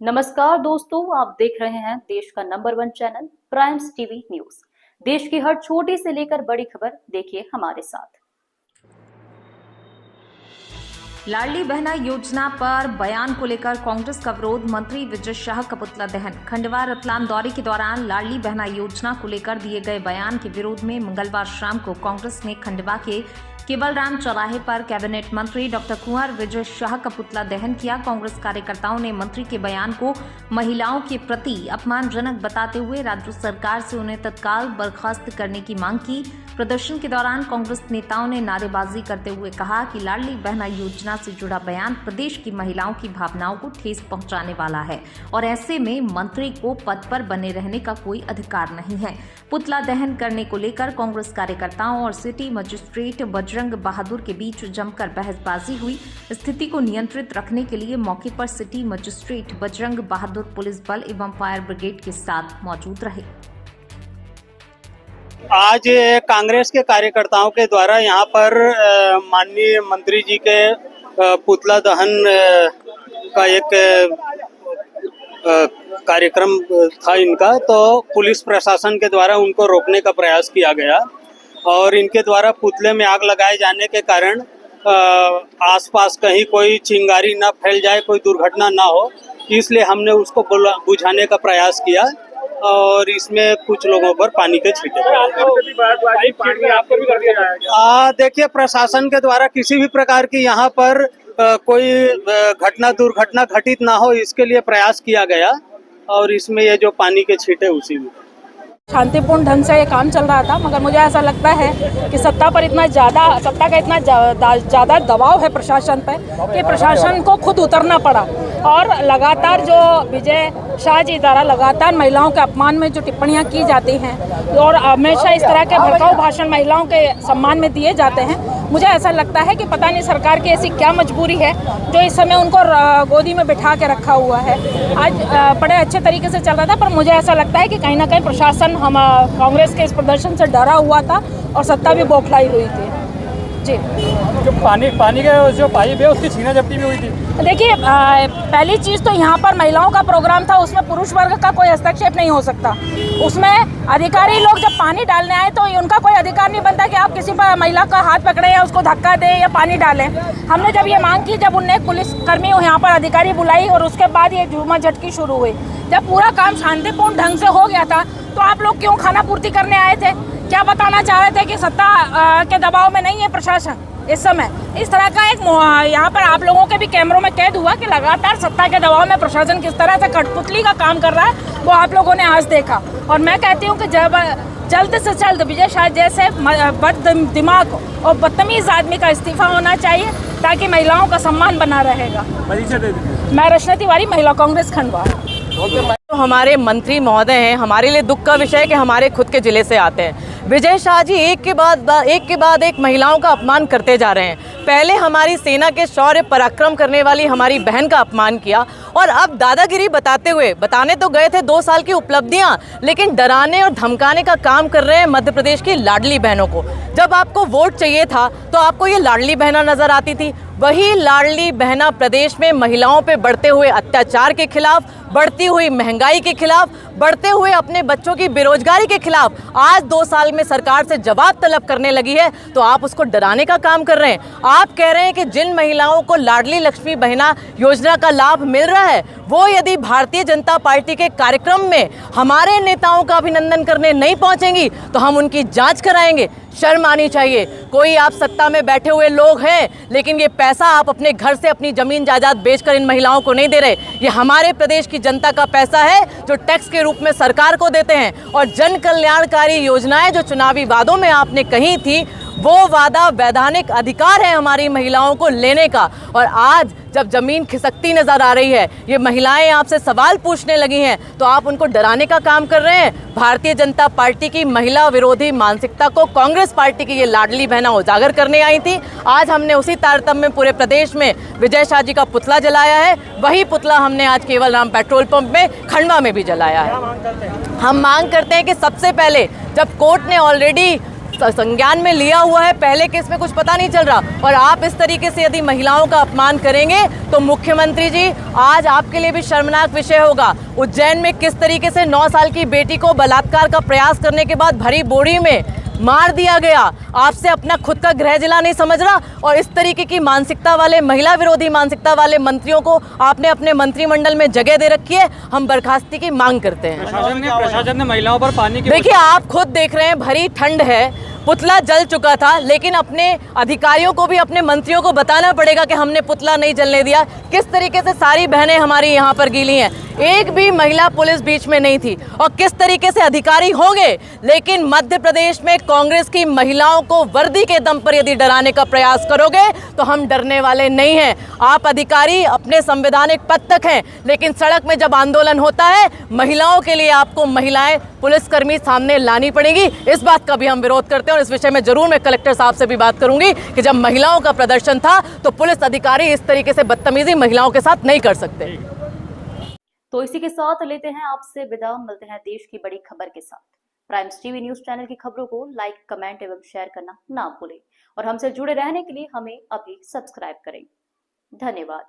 नमस्कार दोस्तों, आप देख रहे हैं देश का number 1 channel primes TV news. देश की हर छोटी से लेकर बड़ी खबर देखिए हमारे साथ। लाडली बहना योजना पर बयान को लेकर कांग्रेस का विरोध, मंत्री विजय शाह का पुतला दहन। खंडवा रतलाम दौरे के दौरान लाडली बहना योजना को लेकर दिए गए बयान के विरोध में मंगलवार शाम को कांग्रेस ने खंडवा के केवलराम चौराहे पर कैबिनेट मंत्री डॉक्टर कुंवर विजय शाह का पुतला दहन किया। कांग्रेस कार्यकर्ताओं ने मंत्री के बयान को महिलाओं के प्रति अपमानजनक बताते हुए राज्य सरकार से उन्हें तत्काल बर्खास्त करने की मांग की। प्रदर्शन के दौरान कांग्रेस नेताओं ने नारेबाजी करते हुए कहा कि लाडली बहना योजना से जुड़ा बयान प्रदेश की महिलाओं की भावनाओं को ठेस पहुंचाने वाला है और ऐसे में मंत्री को पद पर बने रहने का कोई अधिकार नहीं है। पुतला दहन करने को लेकर कांग्रेस कार्यकर्ताओं और सिटी मजिस्ट्रेट बजरंग बहादुर के बीच जमकर बहसबाजी हुई। स्थिति को नियंत्रित रखने के लिए मौके पर city magistrate Bajrang Bahadur police बल एवं फायर ब्रिगेड के साथ मौजूद रहे। आज कांग्रेस के कार्यकर्ताओं के द्वारा यहाँ पर माननीय मंत्री जी के पुतला दहन का एक कार्यक्रम था इनका, तो पुलिस प्रशासन के द्वारा उनको रोकने का प्रयास किया गया और इनके द्वारा पुतले में आग लगाए जाने के कारण आसपास कहीं कोई चिंगारी ना फैल जाए, कोई दुर्घटना ना हो, इसलिए हमने उसको बुझाने का प्रयास किया और इसमें कुछ लोगों पर पानी के छींटे पड़े। देखिए, प्रशासन के द्वारा किसी भी प्रकार की यहाँ पर कोई दुर्घटना घटित ना हो, इसके लिए प्रयास किया गया और इसमें ये जो पानी के छींटे उसी में शांतिपूर्ण ढंग से ये काम चल रहा था। मगर मुझे ऐसा लगता है कि सत्ता का इतना ज़्यादा दबाव है प्रशासन पर कि प्रशासन को खुद उतरना पड़ा और लगातार जो विजय शाह जी द्वारा लगातार महिलाओं के अपमान में जो टिप्पणियां की जाती हैं और हमेशा इस तरह के भड़काऊ भाषण महिलाओं के सम्मान में दिए जाते हैं, मुझे ऐसा लगता है कि पता नहीं सरकार की ऐसी क्या मजबूरी है जो इस समय उनको गोदी में बिठा के रखा हुआ है। आज बड़े अच्छे तरीके से चल रहा था, पर मुझे ऐसा लगता है कि कहीं ना कहीं प्रशासन हम कांग्रेस के इस प्रदर्शन से डरा हुआ था और सत्ता भी बौखलाई हुई थी। जी, जो पानी का जो पाइप है उसकी छीना झपटी भी हुई थी। देखिए, पहली चीज़ तो यहाँ पर महिलाओं का प्रोग्राम था, उसमें पुरुष वर्ग का कोई हस्तक्षेप नहीं हो सकता। उसमें अधिकारी लोग जब पानी डालने आए तो उनका कोई अधिकार नहीं बनता कि आप किसी पर महिला का हाथ पकड़े या उसको धक्का दें या पानी डालें। हमने जब ये मांग की, जब उनने पुलिसकर्मी यहाँ पर अधिकारी बुलाई और उसके बाद ये झूमा झटकी शुरू हुई। जब पूरा काम शांतिपूर्ण ढंग से हो गया था तो आप लोग क्यों खाना पूर्ति करने आए थे? क्या बताना चाह रहे थे कि सत्ता के दबाव में नहीं है प्रशासन इस समय? इस तरह का एक यहाँ पर आप लोगों के भी कैमरों में कैद हुआ कि लगातार सत्ता के दबाव में प्रशासन किस तरह से कठपुतली का काम कर रहा है, वो आप लोगों ने आज देखा। और मैं कहती हूँ कि जब जल्द से जल्द विजय शाह जैसे बद दिमाग और बदतमीज आदमी का इस्तीफा होना चाहिए ताकि महिलाओं का सम्मान बना रहेगा। मैं रचना तिवारी, महिला कांग्रेस खंडवा। तो हमारे मंत्री महोदय हैं, हमारे लिए दुख का विषय है कि हमारे खुद के जिले से आते हैं। विजय शाह जी एक के बाद एक महिलाओं का अपमान करते जा रहे हैं। पहले हमारी सेना के शौर्य पराक्रम करने वाली हमारी बहन का अपमान किया और अब दादागिरी बताने तो गए थे 2 साल की उपलब्धियां, लेकिन डराने और धमकाने का काम कर रहे हैं मध्य प्रदेश की लाडली बहनों को। जब आपको वोट चाहिए था तो आपको ये लाडली बहना नजर आती थी। वही लाडली बहना प्रदेश में महिलाओं पे बढ़ते हुए अत्याचार के खिलाफ, बढ़ती हुई महंगाई के खिलाफ, बढ़ते हुए अपने बच्चों की बेरोजगारी के खिलाफ आज 2 साल में सरकार से जवाब तलब करने लगी है, तो आप उसको डराने का काम कर रहे हैं। आप कह रहे हैं कि जिन महिलाओं को लाडली लक्ष्मी बहना योजना का लाभ मिल रहा है वो यदि भारतीय जनता पार्टी के कार्यक्रम में हमारे नेताओं का अभिनंदन करने नहीं पहुंचेंगी तो हम उनकी जांच कराएंगे। शर्म आनी चाहिए। कोई आप सत्ता में बैठे हुए लोग हैं, लेकिन ये पैसा आप अपने घर से अपनी जमीन जायदाद बेचकर इन महिलाओं को नहीं दे रहे। ये हमारे प्रदेश की जनता का पैसा है जो टैक्स के रूप में सरकार को देते हैं। और जन कल्याणकारी योजनाएं जो चुनावी वादों में आपने कही थी, वो वादा वैधानिक अधिकार है हमारी महिलाओं को लेने का। और आज जब जमीन खिसकती नजर आ रही है, ये महिलाएं आपसे सवाल पूछने लगी हैं, तो आप उनको डराने का काम कर रहे हैं। भारतीय जनता पार्टी की महिला विरोधी मानसिकता को कांग्रेस पार्टी की ये लाडली बहना उजागर करने आई थी। आज हमने उसी तारतम्य में पूरे प्रदेश में विजय शाह जी का पुतला जलाया है। वही पुतला हमने आज केवलराम पेट्रोल पंप में खंडवा में भी जलाया है। हम मांग करते हैं कि सबसे पहले जब कोर्ट ने ऑलरेडी संज्ञान में लिया हुआ है, पहले केस में कुछ पता नहीं चल रहा। और आप इस तरीके से यदि महिलाओं का अपमान करेंगे तो मुख्यमंत्री जी आज आपके लिए भी शर्मनाक विषय होगा। उज्जैन में किस तरीके से 9 साल की बेटी को बलात्कार का प्रयास करने के बाद भरी बोरी में मार दिया गया। आपसे अपना खुद का गृह जिला नहीं समझ रहा, और इस तरीके की मानसिकता वाले, महिला विरोधी मानसिकता वाले मंत्रियों को आपने अपने मंत्रिमंडल में जगह दे रखी है। हम बर्खास्ती की मांग करते हैं। प्रशासन ने महिलाओं पर पानी की देखिए, आप खुद देख रहे हैं, भरी ठंड है, पुतला जल चुका था, लेकिन अपने अधिकारियों को भी, अपने मंत्रियों को बताना पड़ेगा कि हमने पुतला नहीं जलने दिया। किस तरीके से सारी बहनें हमारी यहाँ पर गीली हैं, एक भी महिला पुलिस बीच में नहीं थी, और किस तरीके से अधिकारी होंगे। लेकिन मध्य प्रदेश में कांग्रेस की महिलाओं को वर्दी के दम पर यदि डराने का प्रयास करोगे तो हम डरने वाले नहीं हैं। आप अधिकारी अपने संवैधानिक पद तक हैं, लेकिन सड़क में जब आंदोलन होता है, महिलाओं के लिए आपको महिलाएं पुलिसकर्मी सामने लानी पड़ेगी। इस बात का भी हम विरोध करते हैं, और इस विषय में जरूर मैं कलेक्टर साहब से भी बात करूंगी कि जब महिलाओं का प्रदर्शन था तो पुलिस अधिकारी इस तरीके से बदतमीजी महिलाओं के साथ नहीं कर सकते। तो इसी के साथ लेते हैं आपसे विदा, मिलते हैं देश की बड़ी खबर के साथ। प्राइम्स टीवी न्यूज चैनल की खबरों को लाइक, कमेंट एवं शेयर करना ना भूलें, और हमसे जुड़े रहने के लिए हमें अभी सब्सक्राइब करें। धन्यवाद।